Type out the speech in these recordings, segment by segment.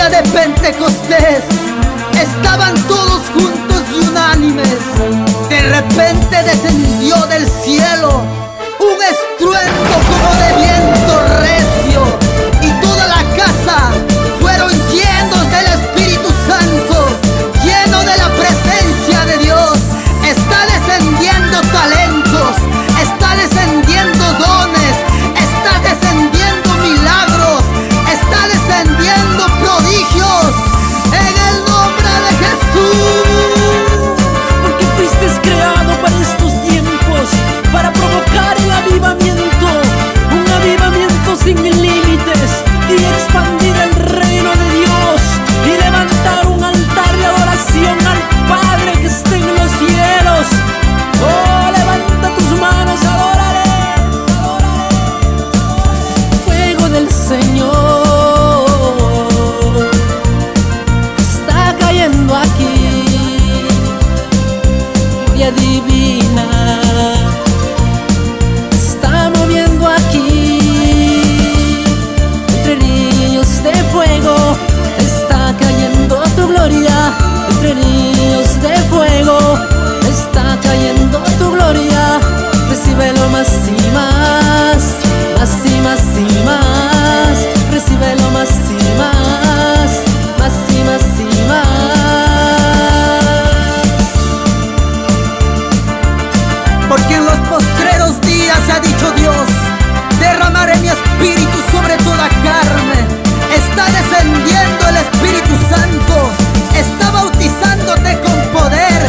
día de Pentecostés estaban todos juntos y unánimes. De repente descendió del cielo un estruendo como de viento recio, y toda la casa fueron llenos del Espíritu Santo, lleno de la presencia de Dios. Está descendiendo talentos, está descendiendo dones, está descendiendo milagros, está descendiendo prodigios en el nombre de Jesús. Porque fuiste creado para estos tiempos, para provocar el avivamiento, un avivamiento sin límites, y expandir el reino de Dios, y levantar un altar de adoración al Padre que está en los cielos. Oh, levanta tus manos, adórale, adórale. Fuego del Señor está cayendo aquí, lluvia divina está moviendo aquí. Entre ríos de fuego está cayendo tu gloria, entre ríos de fuego está cayendo tu gloria. Recíbelo más y más, más y más y más. Recíbelo más y más, más y más y más. Porque en los postreros días ha dicho Dios: derramaré mi espíritu sobre toda carne. Está descendiendo el Espíritu Santo, está bautizándote con poder,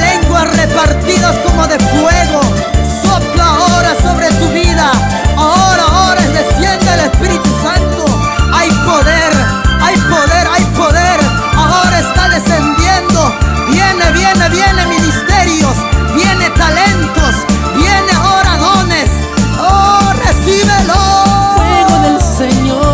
lenguas repartidas como de fuego. Sopla ahora sobre tu vida, ahora desciende el Espíritu Santo. Hay poder, hay poder, hay poder. Ahora está descendiendo. Viene ministerios, viene talentos, viene ahora dones. Oh, recíbelo. Fuego del Señor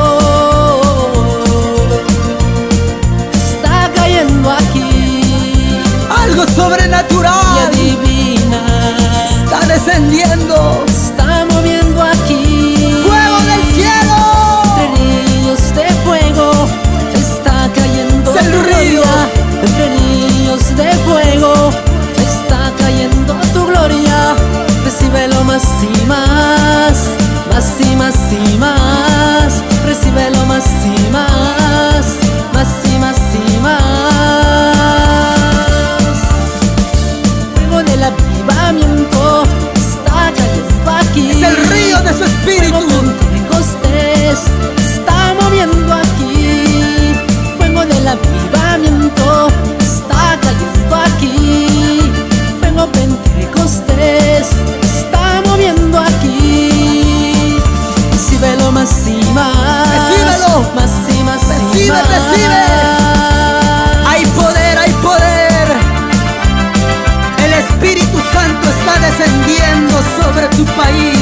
está cayendo aquí, Algo sobrenatural divina está descendiendo. está moviendo aquí. Fuego del cielo. Entre ríos de fuego está cayendo Es el tu río. gloria. Entre ríos de fuego está cayendo tu gloria. Recíbelo más y más, más y más y más. Recíbelo más y más, más y más y más. Fuego del avivamiento está cayendo aquí. Es el río de su espíritu. Fuego Pentecostés está moviendo aquí. Fuego del avivamiento está cayendo aquí. Fuego Pentecostés está moviendo aquí. Recíbelo más y más. Recíbelo. Más y más y Recibe, más. recibe. Hay poder, hay poder. El Espíritu Santo está descendiendo sobre tu país.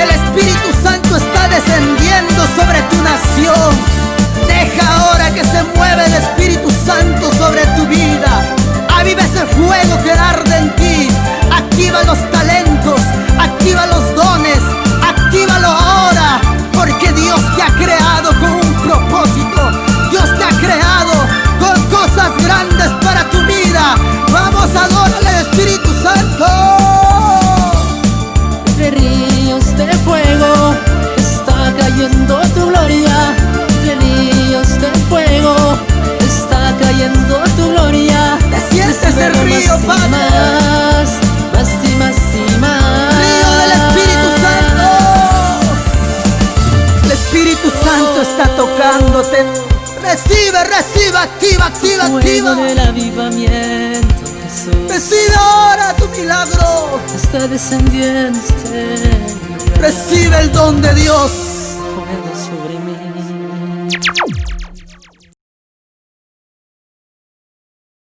El Espíritu Santo está descendiendo sobre tu nación. Deja ahora que se mueva el Espíritu Santo sobre tu vida. Aviva ese fuego que arde en ti. Activa los talentos, activa los dones, actívalo ahora. Porque Dios te ha creado con un propósito. Dios te ha creado con cosas grandes para tu vida. Vamos, adórale al Espíritu Santo. Entre ríos de fuego está cayendo tu gloria. Entre ríos de fuego está cayendo tu gloria. Desciende ese río, Padre. Más, más y más y más. Río del Espíritu Santo. El Espíritu Santo está tocándote. Recibe, recibe, activa, activa, Fuego activa. del avivamiento, Jesús. Recibe ahora tu milagro. Está descendiendo este Recibe el don de Dios. fuego sobre mí.